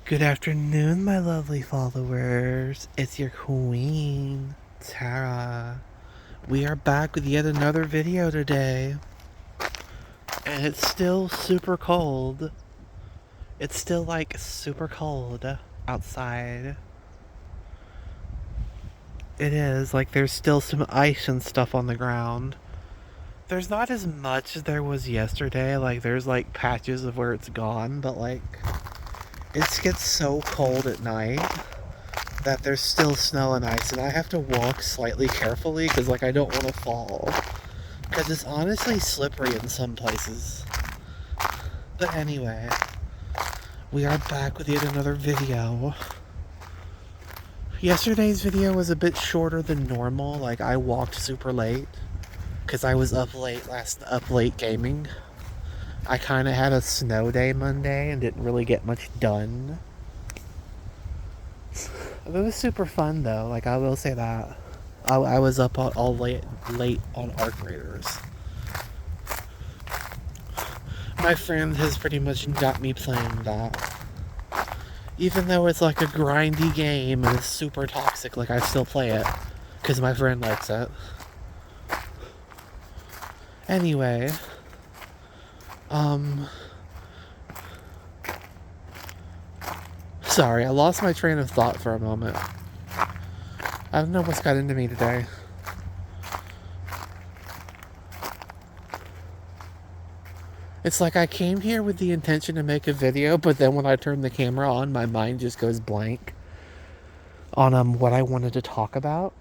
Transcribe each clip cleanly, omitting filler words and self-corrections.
Good afternoon, my lovely followers. It's your queen, Tara. We are back with yet another video today. And it's still super cold. It's still like super cold outside. It is, like there's still some ice and stuff on the ground. There's not as much as there was yesterday. Like there's like patches of where it's gone, but like it gets so cold at night that there's still snow and ice, and I have to walk slightly carefully because like I don't want to fall because it's honestly slippery in some places. But anyway, we are back with yet another video. Yesterday's video was a bit shorter than normal. Like I walked super late because I was up late gaming. I kind of had a snow day Monday and didn't really get much done. It was super fun though, like I will say that. I was up all late on Arc Raiders. My friend has pretty much got me playing that. Even though it's like a grindy game and it's super toxic, like I still play it. Because my friend likes it. Anyway. Sorry, I lost my train of thought for a moment. I don't know what's got into me today. It's like I came here with the intention to make a video, but then when I turn the camera on, my mind just goes blank on what I wanted to talk about.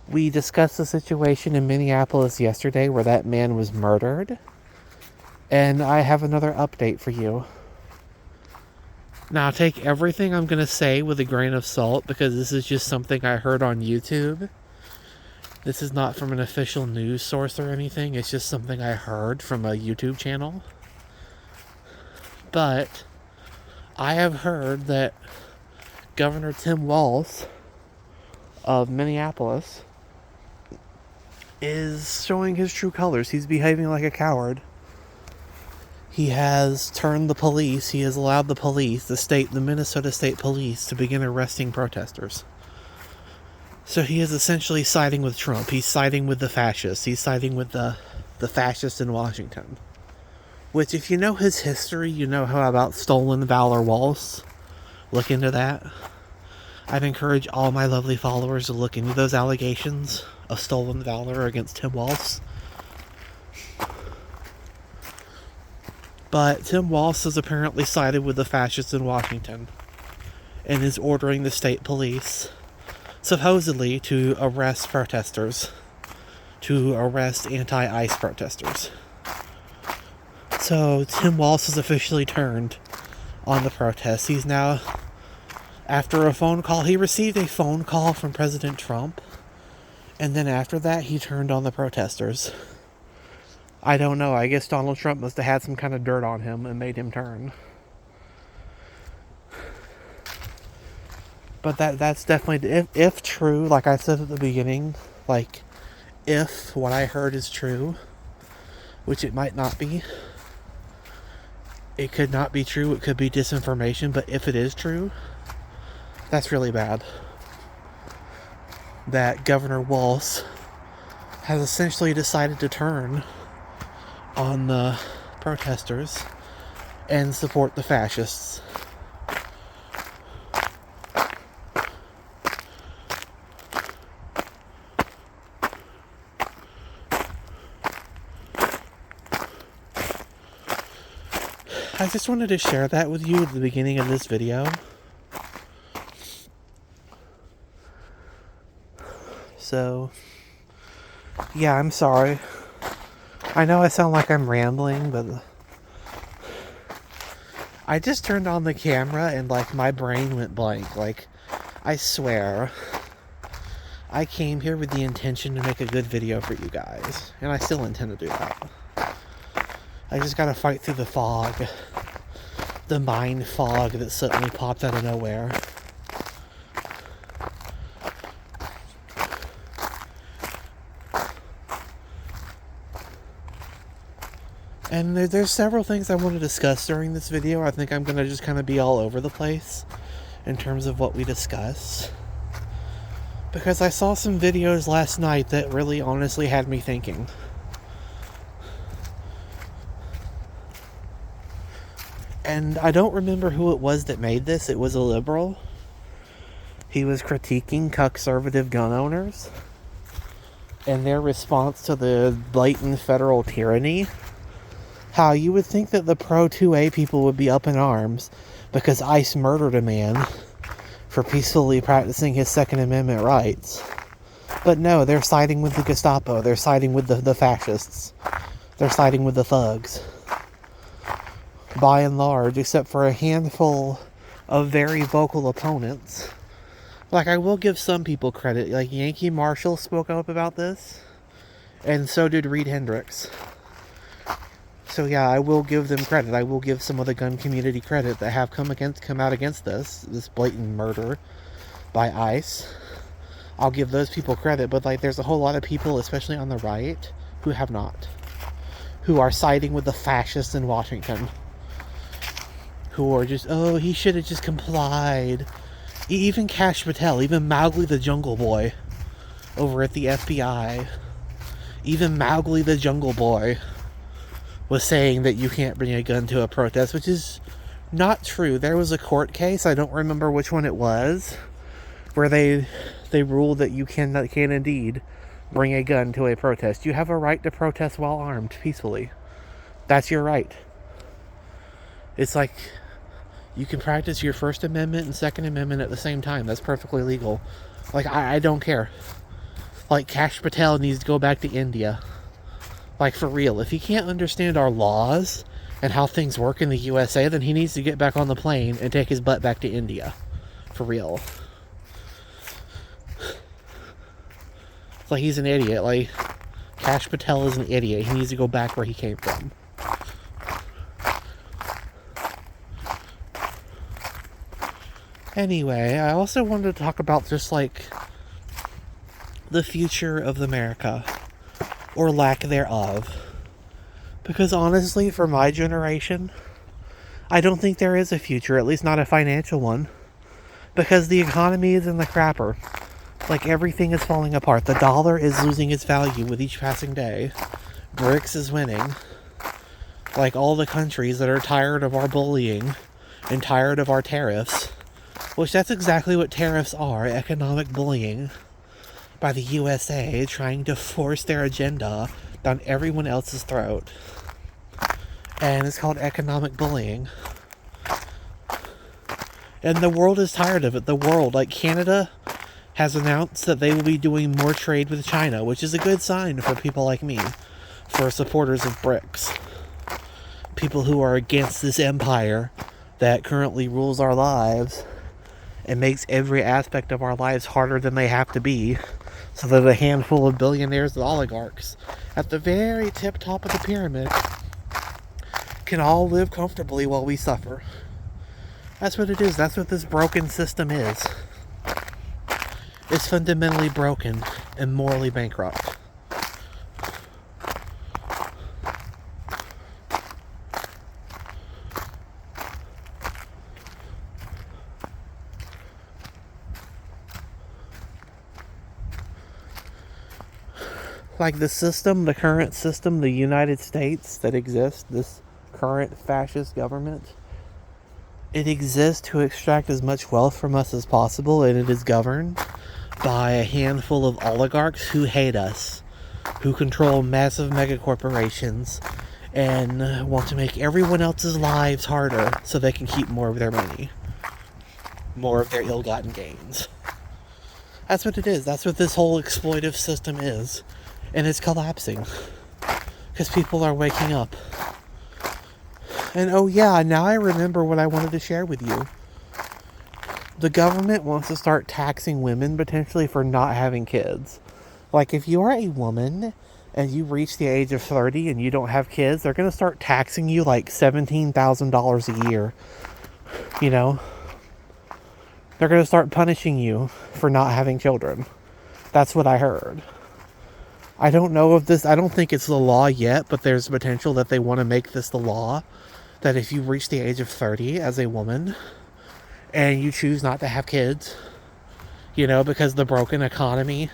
We discussed the situation in Minneapolis yesterday where that man was murdered, and I have another update for you. Now, take everything I'm going to say with a grain of salt because this is just something I heard on YouTube. This is not from an official news source or anything. It's just something I heard from a YouTube channel. But I have heard that Governor Tim Walz of Minneapolis is showing his true colors. He's behaving like a coward. He has turned the police, he has allowed the Minnesota State Police to begin arresting protesters. So he is essentially siding with Trump. He's siding with the fascists. He's siding with the fascists in Washington. Which, if you know his history, you know how about Stolen Valor Walz. Look into that. I'd encourage all my lovely followers to look into those allegations of stolen valor against Tim Walz. But Tim Walz has apparently sided with the fascists in Washington and is ordering the state police, supposedly, to arrest protesters, to arrest anti-ICE protesters. So Tim Walz has officially turned on the protests. He's now, after a phone call, he received a phone call from President Trump, and then after that he turned on the protesters. I don't know, I guess Donald Trump must have had some kind of dirt on him and made him turn. But that's definitely, if true, like I said at the beginning, like, if what I heard is true, which it might not be, it could not be true, it could be disinformation, but if it is true, that's really bad. That Governor Walz has essentially decided to turn on the protesters and support the fascists. I just wanted to share that with you at the beginning of this video. So, yeah, I'm sorry. I know I sound like I'm rambling, but I just turned on the camera and, like, my brain went blank. Like, I swear, I came here with the intention to make a good video for you guys, and I still intend to do that. I just gotta fight through the fog. The mind fog that suddenly popped out of nowhere. And there's several things I want to discuss during this video. I think I'm going to just kind of be all over the place in terms of what we discuss. Because I saw some videos last night that really honestly had me thinking. And I don't remember who it was that made this. It was a liberal. He was critiquing conservative gun owners and their response to the blatant federal tyranny. How you would think that the pro-2A people would be up in arms because ICE murdered a man for peacefully practicing his Second Amendment rights. But no, they're siding with the Gestapo. They're siding with the fascists. They're siding with the thugs. By and large, except for a handful of very vocal opponents. Like, I will give some people credit. Like, Yankee Marshall spoke up about this. And so did Reed Hendricks. So yeah, I will give them credit. I will give some of the gun community credit that have come out against this blatant murder by ICE. I'll give those people credit, but like there's a whole lot of people, especially on the right, who have not. Who are siding with the fascists in Washington. Who are just, oh, he should have just complied. Even Kash Patel, even Mowgli the Jungle Boy over at the FBI, even Mowgli the Jungle Boy was saying that you can't bring a gun to a protest, which is not true. There was a court case, I don't remember which one it was, where they ruled that you can indeed bring a gun to a protest. You have a right to protest while armed, peacefully. That's your right. It's like, you can practice your First Amendment and Second Amendment at the same time. That's perfectly legal. Like, I don't care. Like, Kash Patel needs to go back to India. Like, for real, if he can't understand our laws and how things work in the USA, then he needs to get back on the plane and take his butt back to India. For real. It's like he's an idiot. Like, Kash Patel is an idiot. He needs to go back where he came from. Anyway, I also wanted to talk about just, like, the future of America. Or lack thereof. Because honestly, for my generation, I don't think there is a future, at least not a financial one. Because the economy is in the crapper. Like, everything is falling apart. The dollar is losing its value with each passing day. BRICS is winning. Like, all the countries that are tired of our bullying and tired of our tariffs, which that's exactly what tariffs are, economic bullying by the USA, trying to force their agenda down everyone else's throat. And it's called economic bullying. And the world is tired of it. The world, like Canada, has announced that they will be doing more trade with China, which is a good sign for people like me, for supporters of BRICS. People who are against this empire that currently rules our lives and makes every aspect of our lives harder than they have to be, so that a handful of billionaires and oligarchs at the very tip top of the pyramid can all live comfortably while we suffer. That's what it is. That's what this broken system is. It's fundamentally broken and morally bankrupt. Like the system, the current system, the United States that exists, this current fascist government, it exists to extract as much wealth from us as possible, and it is governed by a handful of oligarchs who hate us, who control massive mega corporations, and want to make everyone else's lives harder so they can keep more of their money, more of their ill-gotten gains. That's what it is. That's what this whole exploitive system is. And it's collapsing. Because people are waking up. And oh yeah, now I remember what I wanted to share with you. The government wants to start taxing women potentially for not having kids. Like, if you are a woman and you reach the age of 30 and you don't have kids, they're going to start taxing you like $17,000 a year. You know? They're going to start punishing you for not having children. That's what I heard. I don't know if this, I don't think it's the law yet, but there's potential that they want to make this the law, that if you reach the age of 30 as a woman and you choose not to have kids, because the broken economy,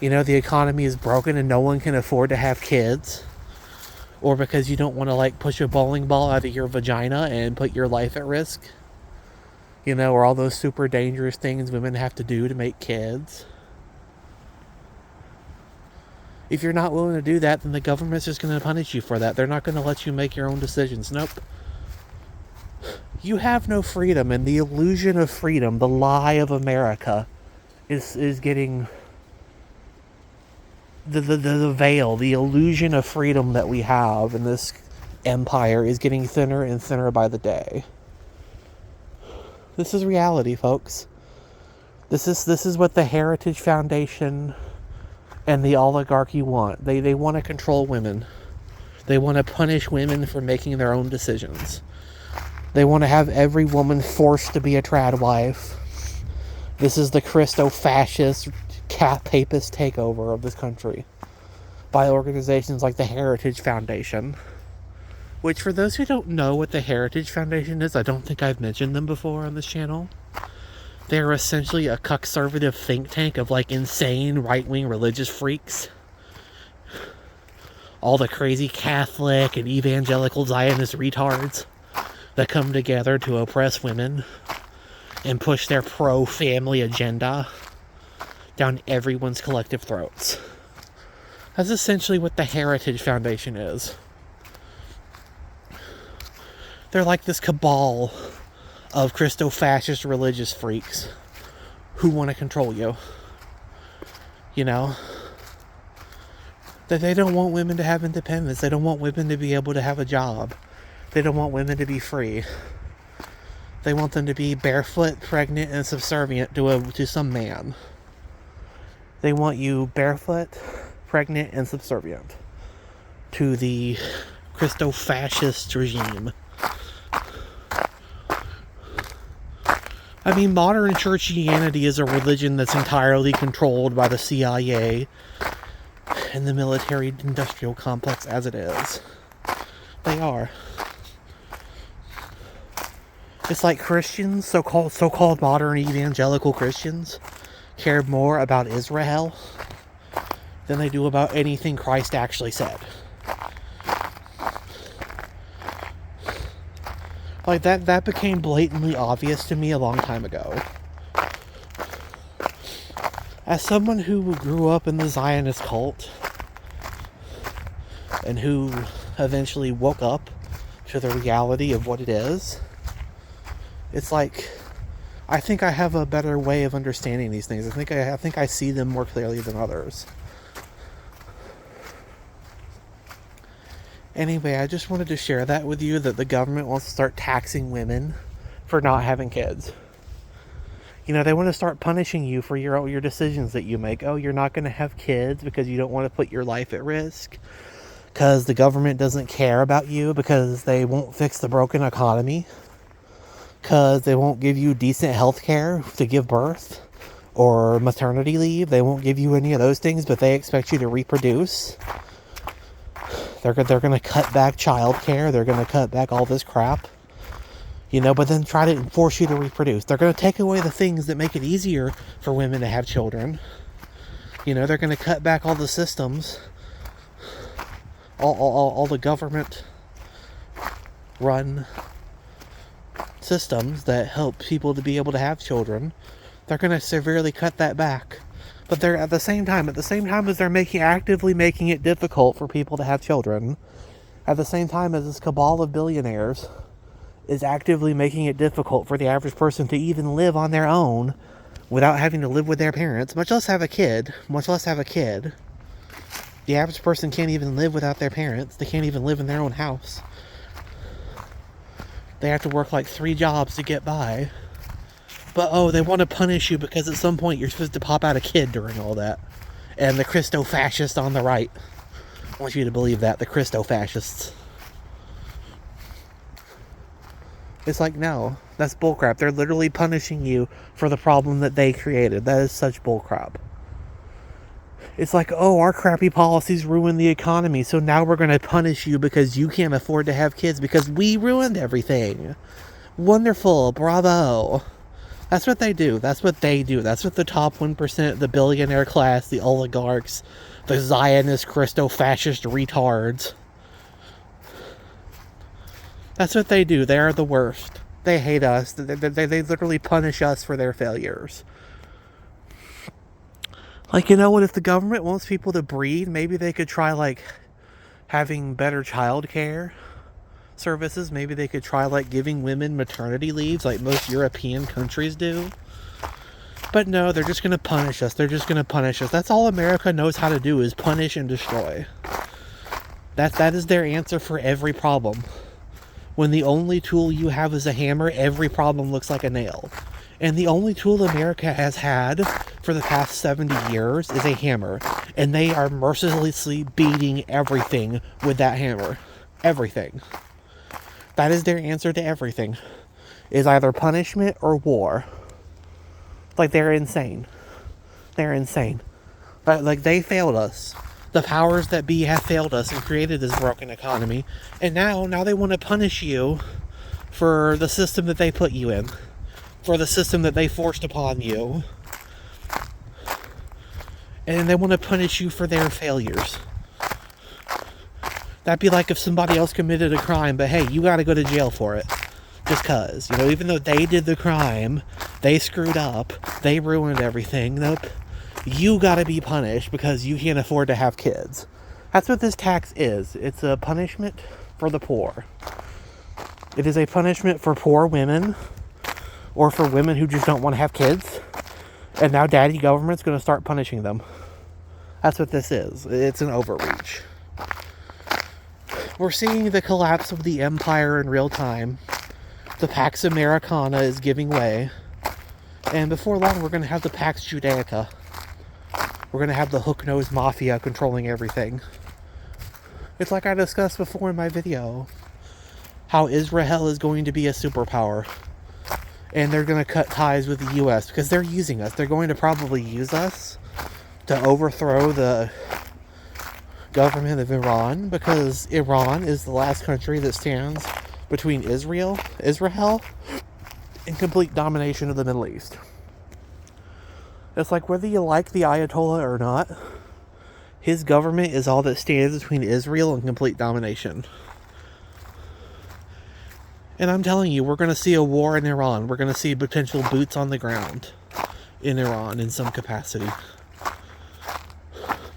the economy is broken and no one can afford to have kids, or because you don't want to push a bowling ball out of your vagina and put your life at risk, or all those super dangerous things women have to do to make kids. If you're not willing to do that, then the government's just going to punish you for that. They're not going to let you make your own decisions. Nope. You have no freedom, and the illusion of freedom, the lie of America, is getting the veil, the illusion of freedom that we have in this empire is getting thinner and thinner by the day. This is reality, folks. This is what the Heritage Foundation and the oligarchy want. They want to control women. They want to punish women for making their own decisions. They want to have every woman forced to be a trad wife. This is the Christo-fascist, cat-papist takeover of this country by organizations like the Heritage Foundation. Which, for those who don't know what the Heritage Foundation is, I don't think I've mentioned them before on this channel. They're essentially a conservative think tank of insane right-wing religious freaks. All the crazy Catholic and evangelical Zionist retards that come together to oppress women and push their pro-family agenda down everyone's collective throats. That's essentially what the Heritage Foundation is. They're like this cabal of Christo-fascist religious freaks who want to control you. That they don't want women to have independence. They don't want women to be able to have a job. They don't want women to be free. They want them to be barefoot, pregnant, and subservient to some man. They want you barefoot, pregnant, and subservient to the Christo-fascist regime. Modern churchianity is a religion that's entirely controlled by the CIA and the military-industrial complex as it is. They are. It's like Christians, so-called modern evangelical Christians, care more about Israel than they do about anything Christ actually said. That became blatantly obvious to me a long time ago. As someone who grew up in the Zionist cult and who eventually woke up to the reality of what it is, it's I think I have a better way of understanding these things. I think I see them more clearly than others. Anyway, I just wanted to share that with you, that the government wants to start taxing women for not having kids. They want to start punishing you for your decisions that you make. Oh, you're not going to have kids because you don't want to put your life at risk. Because the government doesn't care about you, because they won't fix the broken economy. Because they won't give you decent health care to give birth. Or maternity leave. They won't give you any of those things, but they expect you to reproduce. They're going to cut back childcare. They're going to cut back all this crap. But then try to force you to reproduce. They're going to take away the things that make it easier for women to have children. They're going to cut back all the systems. All the government run systems that help people to be able to have children. They're going to severely cut that back. But they're at the same time as they're actively making it difficult for people to have children, at the same time as this cabal of billionaires is actively making it difficult for the average person to even live on their own without having to live with their parents, much less have a kid. The average person can't even live without their parents. They can't even live in their own house. They have to work 3 jobs to get by. But, they want to punish you because at some point you're supposed to pop out a kid during all that. And the Christo-fascists on the right want you to believe that. The Christo-fascists. It's no, that's bullcrap. They're literally punishing you for the problem that they created. That is such bullcrap. It's like, oh, our crappy policies ruined the economy, so now we're going to punish you because you can't afford to have kids because we ruined everything. Wonderful, bravo. That's what they do. That's what they do. That's what the top 1%, the billionaire class, the oligarchs, the Zionist, Christo-fascist retards. That's what they do. They are the worst. They hate us. They literally punish us for their failures. Like, you know what? If the government wants people to breed, maybe they could try, like, having better child care services. Maybe they could try, like, giving women maternity leaves like most European countries do. But no, they're just going to punish us. They're just going to punish us. That's all America knows how to do, is punish and destroy. That is their answer for every problem. When the only tool you have is a hammer, every problem looks like a nail. And the only tool America has had for the past 70 years is a hammer. And they are mercilessly beating everything with that hammer. Everything. That is their answer to everything. Is either punishment or war. Like, they're insane. They're insane. But, like, they failed us. The powers that be have failed us and created this broken economy. And now they want to punish you for the system that they put you in. For the system that they forced upon you. And they want to punish you for their failures. That'd be like if somebody else committed a crime, but hey, you gotta go to jail for it. Just cause. You know, even though they did the crime, they screwed up, they ruined everything, nope. You gotta be punished because you can't afford to have kids. That's what this tax is. It's a punishment for the poor. It is a punishment for poor women, or for women who just don't want to have kids. And now daddy government's going to start punishing them. That's what this is. It's an overreach. We're seeing the collapse of the empire in real time. The Pax Americana is giving way. And before long, we're going to have the Pax Judaica. We're going to have the hook-nosed mafia controlling everything. It's like I discussed before in my video. How Israel is going to be a superpower. And they're going to cut ties with the U.S. because they're using us. They're going to probably use us to overthrow the government of Iran, because Iran is the last country that stands between Israel, and complete domination of the Middle East. It's like, whether you like the Ayatollah or not, his government is all that stands between Israel and complete domination. And I'm telling you, we're going to see a war in Iran. We're going to see potential boots on the ground in Iran in some capacity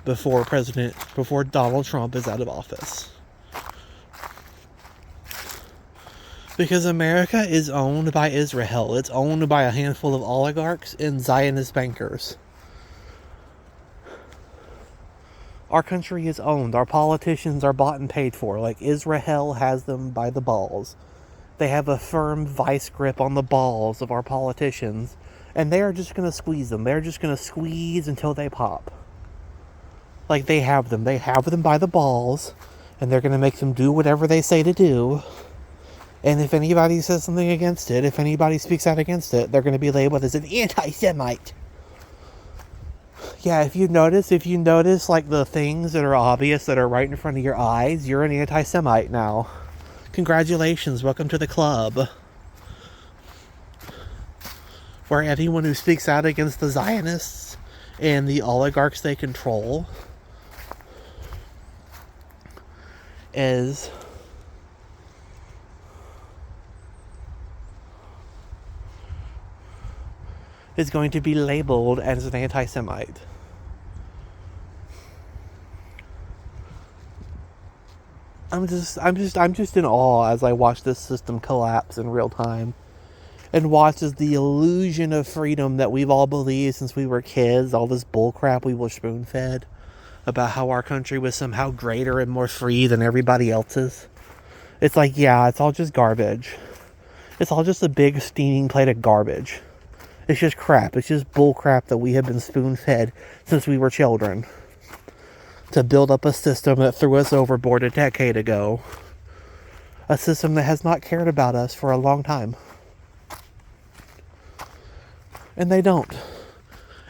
before Donald Trump is out of office. Because America is owned by Israel. It's owned by a handful of oligarchs and Zionist bankers. Our country is owned. Our politicians are bought and paid for. Like, Israel has them by the balls. They have a firm vice grip on the balls of our politicians. And they are just going to squeeze them. They're just going to squeeze until they pop. Like, they have them. They have them by the balls. And they're going to make them do whatever they say to do. And if anybody says something against it, if anybody speaks out against it, they're going to be labeled as an anti-Semite. Yeah, if you notice, like, the things that are obvious that are right in front of your eyes, you're an anti-Semite now. Congratulations, welcome to the club. Where anyone who speaks out against the Zionists and the oligarchs they control is going to be labeled as an anti-Semite. I'm just in awe as I watch this system collapse in real time, and watch as the illusion of freedom that we've all believed since we were kids, all this bullcrap we were spoon-fed about how our country was somehow greater and more free than everybody else's. It's like, yeah, it's all just garbage. It's all just a big steaming plate of garbage. It's just crap. It's just bullcrap that we have been spoon-fed since we were children. To build up a system that threw us overboard a decade ago. A system that has not cared about us for a long time. And they don't.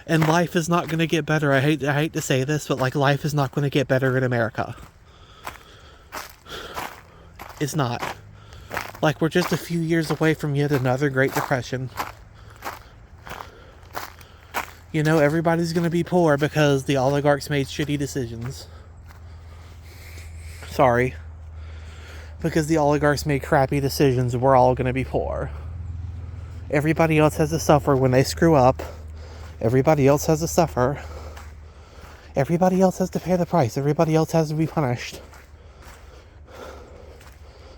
And life is not going to get better. I hate to say this, but like life is not going to get better in America. It's not. Like, we're just a few years away from yet another Great Depression. You know, everybody's going to be poor because the oligarchs made shitty decisions. Sorry. Because the oligarchs made crappy decisions, we're all going to be poor. Everybody else has to suffer when they screw up. Everybody else has to suffer. Everybody else has to pay the price. Everybody else has to be punished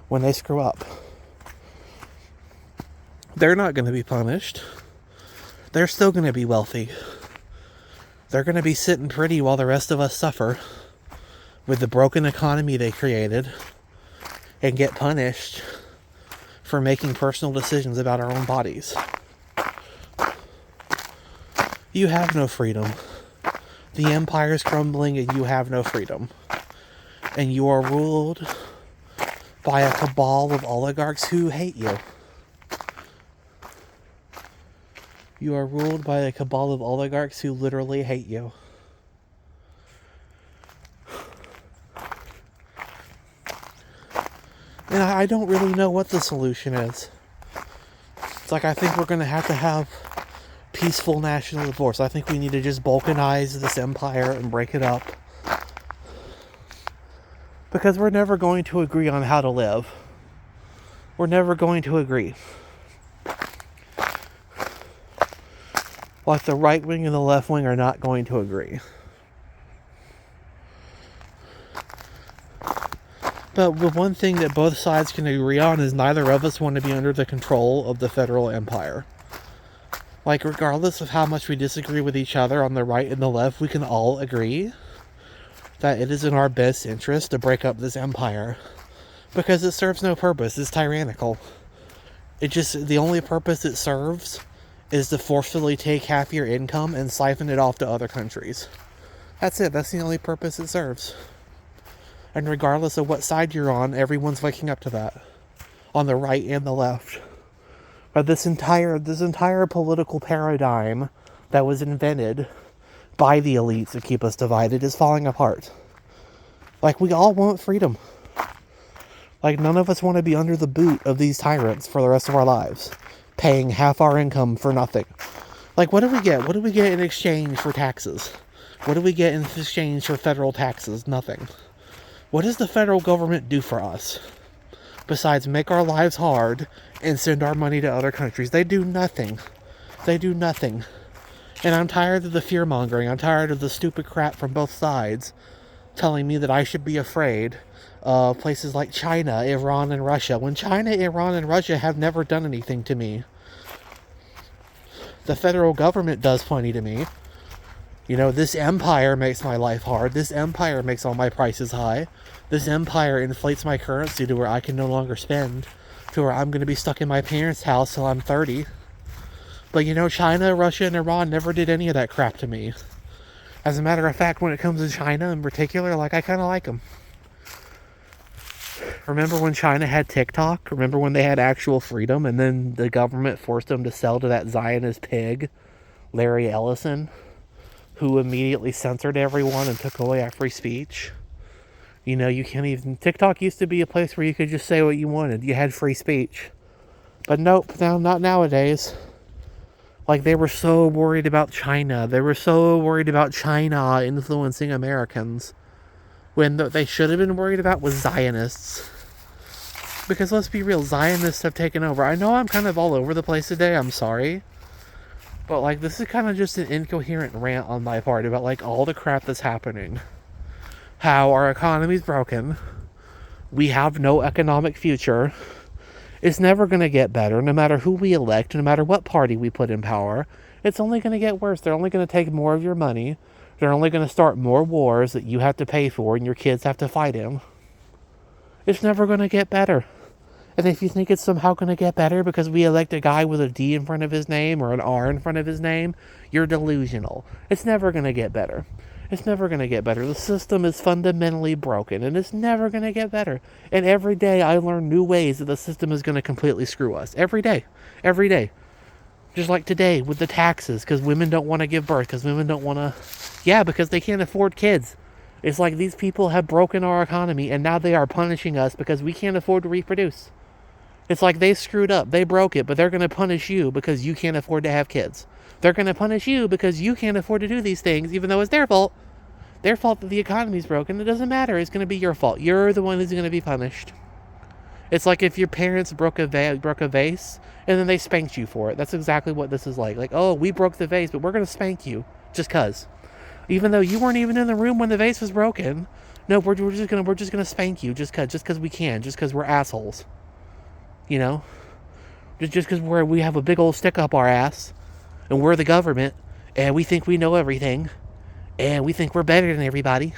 when they screw up. They're not going to be punished. They're still going to be wealthy. They're going to be sitting pretty while the rest of us suffer with the broken economy they created and get punished for making personal decisions about our own bodies. You have no freedom. The empire is crumbling and you have no freedom. And you are ruled by a cabal of oligarchs who hate you. You are ruled by a cabal of oligarchs who literally hate you. And I don't really know what the solution is. It's like, I think we're going to have peaceful national divorce. I think we need to just balkanize this empire and break it up. Because we're never going to agree on how to live. We're never going to agree. Like, the right wing and the left wing are not going to agree. But the one thing that both sides can agree on is neither of us want to be under the control of the federal empire. Like, regardless of how much we disagree with each other on the right and the left, we can all agree that it is in our best interest to break up this empire. Because it serves no purpose. It's tyrannical. The only purpose it serves is to forcefully take half your income and siphon it off to other countries. That's it. That's the only purpose it serves. And regardless of what side you're on, everyone's waking up to that. On the right and the left. But this entire political paradigm that was invented by the elites to keep us divided is falling apart. Like, we all want freedom. Like, none of us want to be under the boot of these tyrants for the rest of our lives, paying half our income for nothing. Like, what do we get? What do we get in exchange for taxes? What do we get in exchange for federal taxes? Nothing. What does the federal government do for us? Besides make our lives hard and send our money to other countries. They do nothing. They do nothing. And I'm tired of the fear-mongering. I'm tired of the stupid crap from both sides telling me that I should be afraid of places like China, Iran, and Russia. When China, Iran, and Russia have never done anything to me. The federal government does plenty to me. You know, this empire makes my life hard. This empire makes all my prices high. This empire inflates my currency to where I can no longer spend. To where I'm going to be stuck in my parents' house till I'm 30. But you know, China, Russia, and Iran never did any of that crap to me. As a matter of fact, when it comes to China in particular, like, I kind of like them. Remember when China had TikTok? Remember when they had actual freedom and then the government forced them to sell to that Zionist pig, Larry Ellison, who immediately censored everyone and took away our free speech? You know, you can't even... TikTok used to be a place where you could just say what you wanted. You had free speech. But nope, not nowadays. Like, they were so worried about China. They were so worried about China influencing Americans. When they should have been worried about was Zionists. Because let's be real, Zionists have taken over. I know I'm kind of all over the place today, I'm sorry. But like, this is kind of just an incoherent rant on my part about like all the crap that's happening. How our economy's broken. We have no economic future. It's never going to get better, no matter who we elect, no matter what party we put in power. It's only going to get worse. They're only going to take more of your money. They're only going to start more wars that you have to pay for and your kids have to fight in. It's never going to get better. And if you think it's somehow going to get better because we elect a guy with a D in front of his name or an R in front of his name, you're delusional. It's never going to get better. It's never going to get better. The system is fundamentally broken, and it's never going to get better. And every day I learn new ways that the system is going to completely screw us. Every day. Every day. Just like today with the taxes, because women don't want to give birth, because women don't want to... Yeah, because they can't afford kids. It's like these people have broken our economy, and now they are punishing us because we can't afford to reproduce. It's like they screwed up. They broke it, but they're going to punish you because you can't afford to have kids. They're going to punish you because you can't afford to do these things, even though it's their fault. Their fault that the economy's broken. It doesn't matter. It's going to be your fault. You're the one who's going to be punished. It's like if your parents broke a vase, and then they spanked you for it. That's exactly what this is like. Like, oh, we broke the vase, but we're going to spank you just because. Even though you weren't even in the room when the vase was broken. No, we're just gonna spank you just cause we can, just cause we're assholes. You know? Just cause we have a big old stick up our ass, and we're the government, and we think we know everything, and we think we're better than everybody.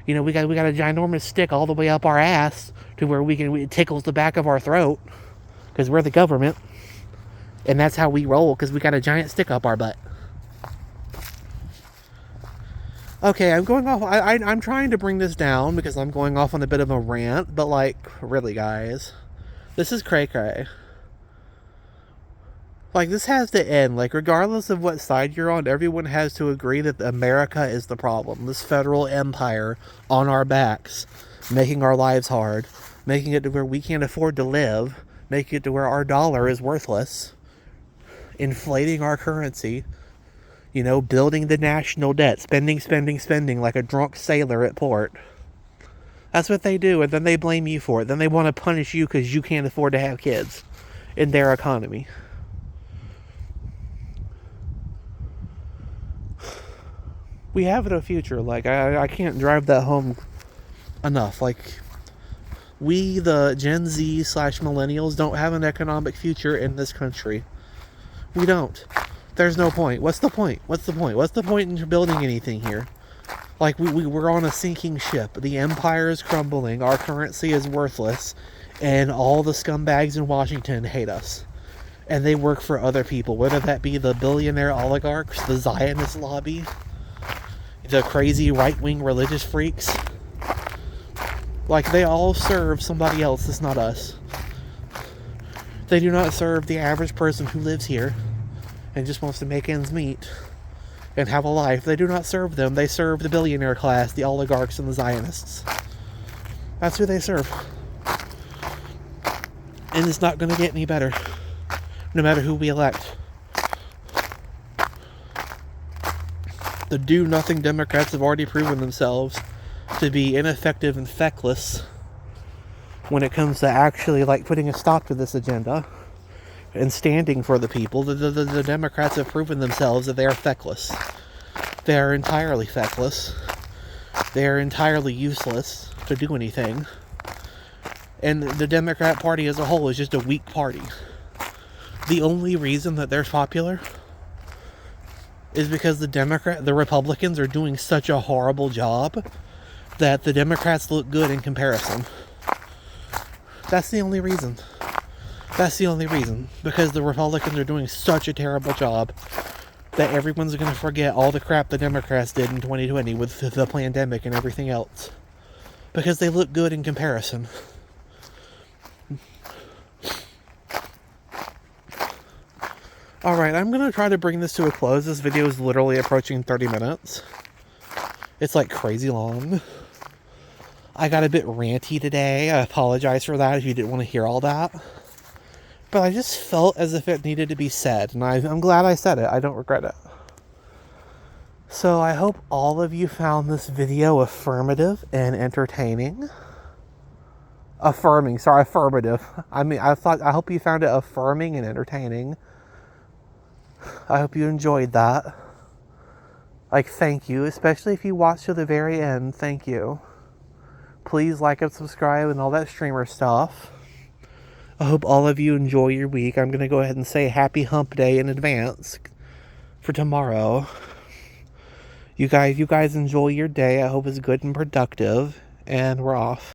You know, we got a ginormous stick all the way up our ass to where it tickles the back of our throat, because we're the government, and that's how we roll, because we got a giant stick up our butt. Okay, I'm going off. I'm trying to bring this down because I'm going off on a bit of a rant, but like, really, guys, this is cray-cray. Like, this has to end. Like, regardless of what side you're on, everyone has to agree that America is the problem. This federal empire on our backs, making our lives hard, making it to where we can't afford to live, making it to where our dollar is worthless, inflating our currency. You know, building the national debt, spending like a drunk sailor at port. That's what they do, and then they blame you for it. Then they want to punish you because you can't afford to have kids in their economy. We have no future. Like, I can't drive that home enough. Like, we, the Gen Z / millennials, don't have an economic future in this country. We don't. There's no point. What's the point? What's the point in building anything here? Like, we're on a sinking ship. The empire is crumbling. Our currency is worthless. And all the scumbags in Washington hate us. And they work for other people. Whether that be the billionaire oligarchs, the Zionist lobby, the crazy right-wing religious freaks. Like, they all serve somebody else that's not us. They do not serve the average person who lives here and just wants to make ends meet and have a life. They do not serve them. They serve the billionaire class, the oligarchs, and the Zionists. That's who they serve. And it's not going to get any better, no matter who we elect. The do-nothing Democrats have already proven themselves to be ineffective and feckless when it comes to actually, like, putting a stop to this agenda and standing for the people. The Democrats have proven themselves that they are feckless. They are entirely feckless. They are entirely useless to do anything. And the Democrat Party as a whole is just a weak party. The only reason that they're popular is because the Republicans are doing such a horrible job that the Democrats look good in comparison. That's the only reason. That's the only reason. Because the Republicans are doing such a terrible job that everyone's going to forget all the crap the Democrats did in 2020 with the pandemic and everything else. Because they look good in comparison. Alright, I'm going to try to bring this to a close. This video is literally approaching 30 minutes. It's like crazy long. I got a bit ranty today. I apologize for that if you didn't want to hear all that. But I just felt as if it needed to be said, and I'm glad I said it. I don't regret it. So I hope all of you found this video affirmative and entertaining. Affirmative. I hope you found it affirming and entertaining. I hope you enjoyed that. Like, thank you, especially if you watched to the very end. Thank you. Please like and subscribe and all that streamer stuff. I hope all of you enjoy your week. I'm going to go ahead and say happy hump day in advance for tomorrow. You guys enjoy your day. I hope it's good and productive. And we're off.